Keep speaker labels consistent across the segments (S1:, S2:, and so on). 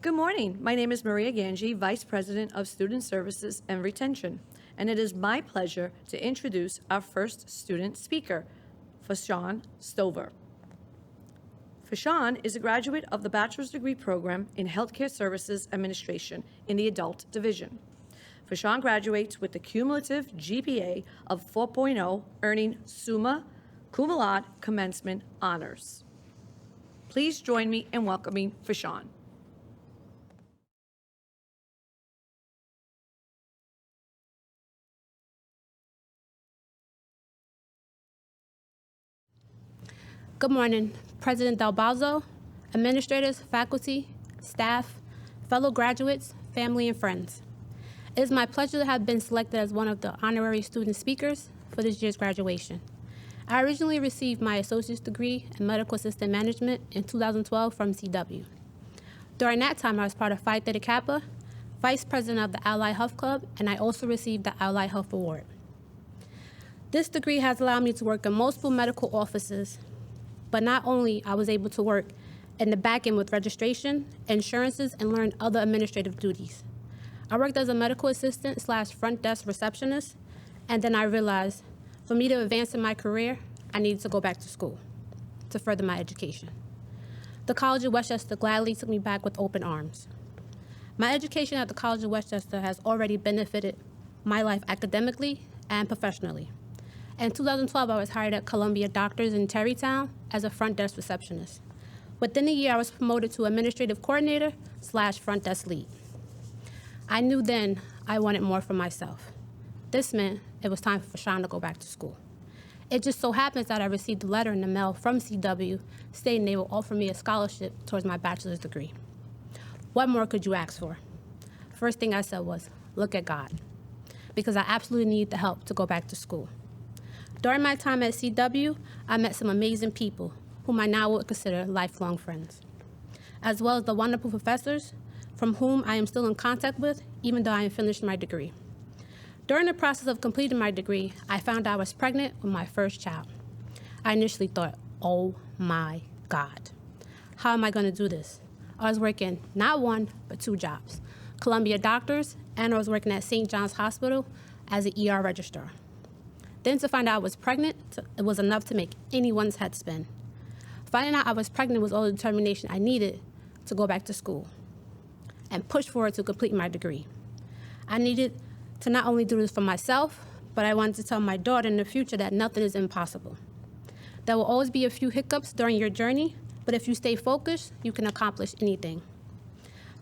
S1: Good morning. My name is Maria Ganji, Vice President of Student Services and Retention, and it is my pleasure to introduce our first student speaker, Fashawn Stover. Fashawn is a graduate of the bachelor's degree program in Healthcare Services Administration in the Adult Division. Fashawn graduates with a cumulative GPA of 4.0, earning Summa Cum Laude Commencement Honors. Please join me in welcoming Fashawn.
S2: Good morning, President Del Balzo, administrators, faculty, staff, fellow graduates, family, and friends. It is my pleasure to have been selected as one of the honorary student speakers for this year's graduation. I originally received my associate's degree in medical assistant management in 2012 from CW. During that time, I was part of Phi Theta Kappa, vice president of the Allied Health Club, and I also received the Allied Health Award. This degree has allowed me to work in multiple medical offices, but not only I was able to work in the back end with registration, insurances, and learn other administrative duties. I worked as a medical assistant / front desk receptionist, and then I realized for me to advance in my career, I needed to go back to school to further my education. The College of Westchester gladly took me back with open arms. My education at the College of Westchester has already benefited my life academically and professionally. In 2012, I was hired at Columbia Doctors in Terrytown as a front desk receptionist. Within a year, I was promoted to administrative coordinator / front desk lead. I knew then I wanted more for myself. This meant it was time for Fashawn to go back to school. It just so happens that I received a letter in the mail from CW stating they will offer me a scholarship towards my bachelor's degree. What more could you ask for? First thing I said was, look at God, because I absolutely need the help to go back to school. During my time at CW, I met some amazing people whom I now would consider lifelong friends, as well as the wonderful professors from whom I am still in contact with, even though I have finished my degree. During the process of completing my degree, I found I was pregnant with my first child. I initially thought, oh my God, how am I going to do this? I was working not one, but 2 jobs, Columbia Doctors, and I was working at St. John's Hospital as an ER registrar. Then to find out I was pregnant, it was enough to make anyone's head spin. Finding out I was pregnant was all the determination I needed to go back to school and push forward to complete my degree. I needed to not only do this for myself, but I wanted to tell my daughter in the future that nothing is impossible. There will always be a few hiccups during your journey, but if you stay focused, you can accomplish anything.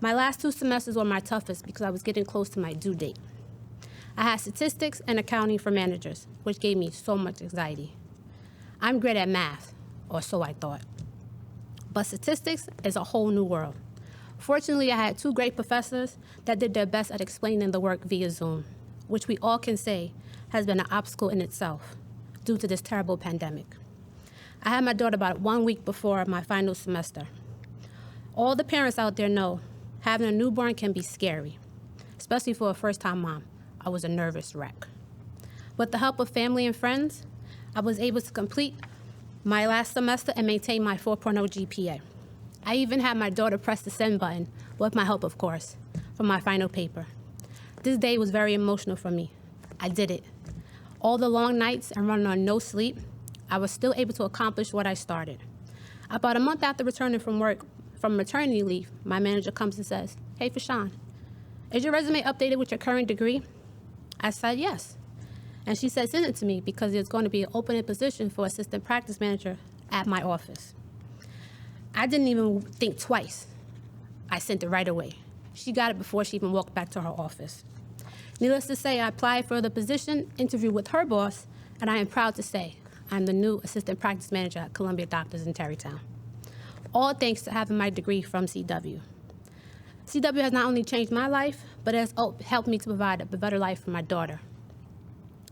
S2: My last 2 semesters were my toughest because I was getting close to my due date. I had statistics and accounting for managers, which gave me so much anxiety. I'm great at math, or so I thought. But statistics is a whole new world. Fortunately, I had 2 great professors that did their best at explaining the work via Zoom, which we all can say has been an obstacle in itself due to this terrible pandemic. I had my daughter about 1 week before my final semester. All the parents out there know having a newborn can be scary, especially for a first-time mom. I was a nervous wreck. With the help of family and friends, I was able to complete my last semester and maintain my 4.0 GPA. I even had my daughter press the send button, with my help, of course, for my final paper. This day was very emotional for me. I did it. All the long nights and running on no sleep, I was still able to accomplish what I started. About a month after returning from maternity leave, my manager comes and says, "Hey, Fashawn, is your resume updated with your current degree?" I said, yes. And she said, send it to me because there's going to be an opening position for assistant practice manager at my office. I didn't even think twice. I sent it right away. She got it before she even walked back to her office. Needless to say, I applied for the position, interviewed with her boss, and I am proud to say I'm the new assistant practice manager at Columbia Doctors in Terrytown. All thanks to having my degree from CW. CW has not only changed my life, but it has helped me to provide a better life for my daughter.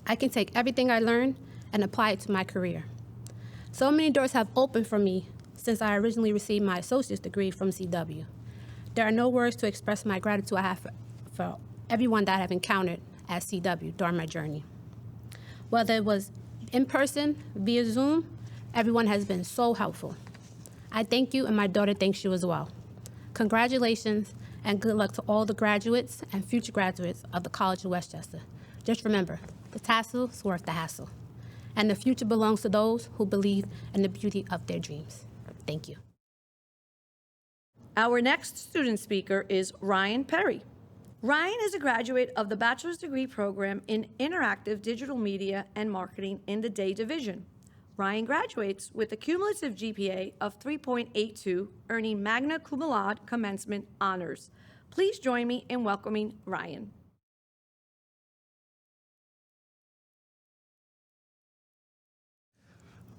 S2: I can take everything I learned and apply it to my career. So many doors have opened for me since I originally received my associate's degree from CW. There are no words to express my gratitude I have for everyone that I have encountered at CW during my journey. Whether it was in person, via Zoom, everyone has been so helpful. I thank you, and my daughter thanks you as well. Congratulations and good luck to all the graduates and future graduates of the College of Westchester. Just remember, the tassel's worth the hassle, and the future belongs to those who believe in the beauty of their dreams. Thank you.
S1: Our next student speaker is Ryan Perry. Ryan is a graduate of the bachelor's degree program in Interactive Digital Media and Marketing in the Day Division. Ryan graduates with a cumulative GPA of 3.82, earning magna cum laude commencement honors. Please join me in welcoming Ryan.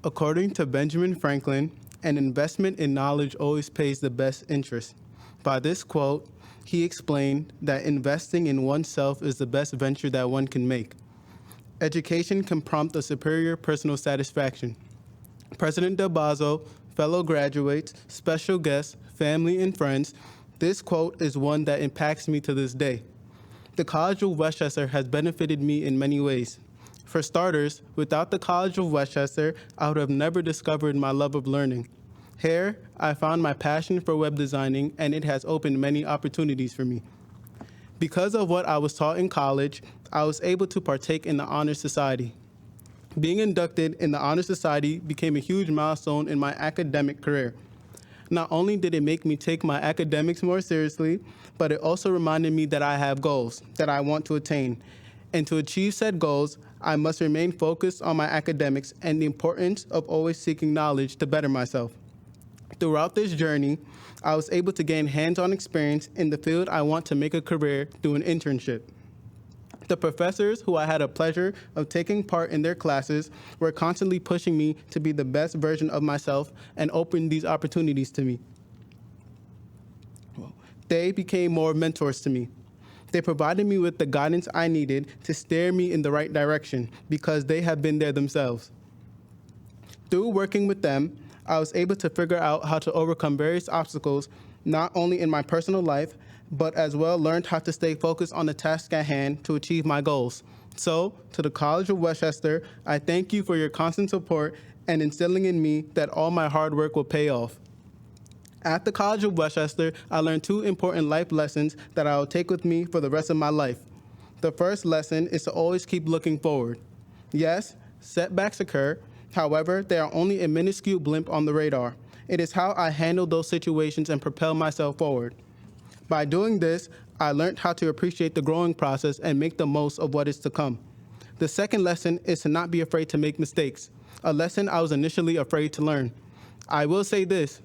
S3: According to Benjamin Franklin, an investment in knowledge always pays the best interest. By this quote, he explained that investing in oneself is the best venture that one can make. Education can prompt a superior personal satisfaction. President Del Bazo, fellow graduates, special guests, family, and friends, this quote is one that impacts me to this day. The College of Westchester has benefited me in many ways. For starters, without the College of Westchester, I would have never discovered my love of learning. Here, I found my passion for web designing, and it has opened many opportunities for me. Because of what I was taught in college, I was able to partake in the Honor Society. Being inducted in the Honor Society became a huge milestone in my academic career. Not only did it make me take my academics more seriously, but it also reminded me that I have goals that I want to attain. And to achieve said goals, I must remain focused on my academics and the importance of always seeking knowledge to better myself. Throughout this journey, I was able to gain hands-on experience in the field I want to make a career through an internship. The professors who I had a pleasure of taking part in their classes were constantly pushing me to be the best version of myself and opened these opportunities to me. They became more mentors to me. They provided me with the guidance I needed to steer me in the right direction because they have been there themselves. Through working with them, I was able to figure out how to overcome various obstacles, not only in my personal life, but as well learned how to stay focused on the task at hand to achieve my goals. So, to the College of Westchester, I thank you for your constant support and instilling in me that all my hard work will pay off. At the College of Westchester, I learned two important life lessons that I will take with me for the rest of my life. The first lesson is to always keep looking forward. Yes, setbacks occur. However, they are only a minuscule blimp on the radar. It is how I handle those situations and propel myself forward. By doing this, I learned how to appreciate the growing process and make the most of what is to come. The second lesson is to not be afraid to make mistakes, a lesson I was initially afraid to learn. I will say this,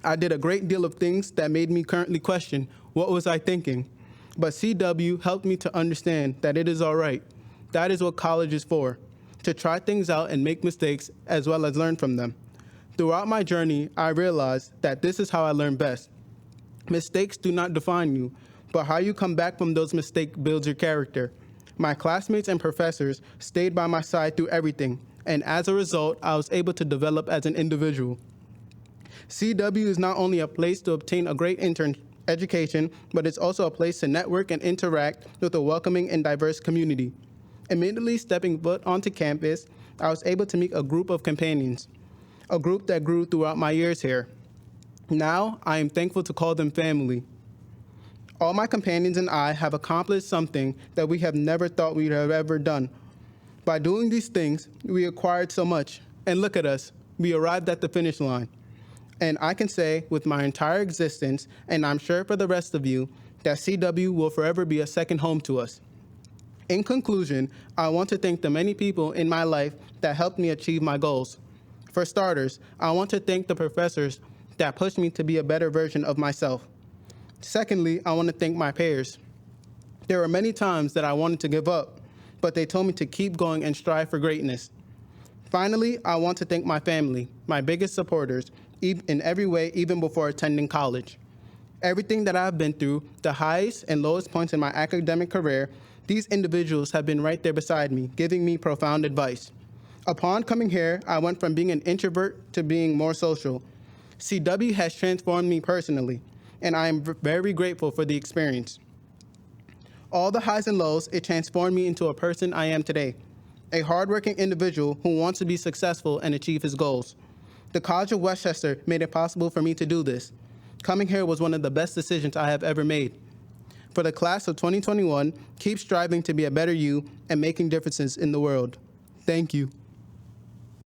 S3: I did a great deal of things that made me currently question, what was I thinking? But CW helped me to understand that it is all right. That is what college is for, to try things out and make mistakes as well as learn from them. Throughout my journey, I realized that this is how I learn best. Mistakes do not define you, but how you come back from those mistakes builds your character. My classmates and professors stayed by my side through everything, and as a result, I was able to develop as an individual. CW is not only a place to obtain a great education, but it's also a place to network and interact with a welcoming and diverse community. Immediately stepping foot onto campus, I was able to meet a group of companions, a group that grew throughout my years here. Now, I am thankful to call them family. All my companions and I have accomplished something that we have never thought we'd have ever done. By doing these things, we acquired so much. And look at us, we arrived at the finish line. And I can say with my entire existence, and I'm sure for the rest of you, that CW will forever be a second home to us. In conclusion, I want to thank the many people in my life that helped me achieve my goals. For starters, I want to thank the professors that pushed me to be a better version of myself. Secondly, I want to thank my peers. There were many times that I wanted to give up, but they told me to keep going and strive for greatness. Finally, I want to thank my family, my biggest supporters, in every way, even before attending college. Everything that I've been through, the highest and lowest points in my academic career, these individuals have been right there beside me, giving me profound advice. Upon coming here, I went from being an introvert to being more social. CW has transformed me personally, and I am very grateful for the experience. All the highs and lows, it transformed me into a person I am today, a hardworking individual who wants to be successful and achieve his goals. The College of Westchester made it possible for me to do this. Coming here was one of the best decisions I have ever made. For the class of 2021, keep striving to be a better you and making differences in the world. Thank you.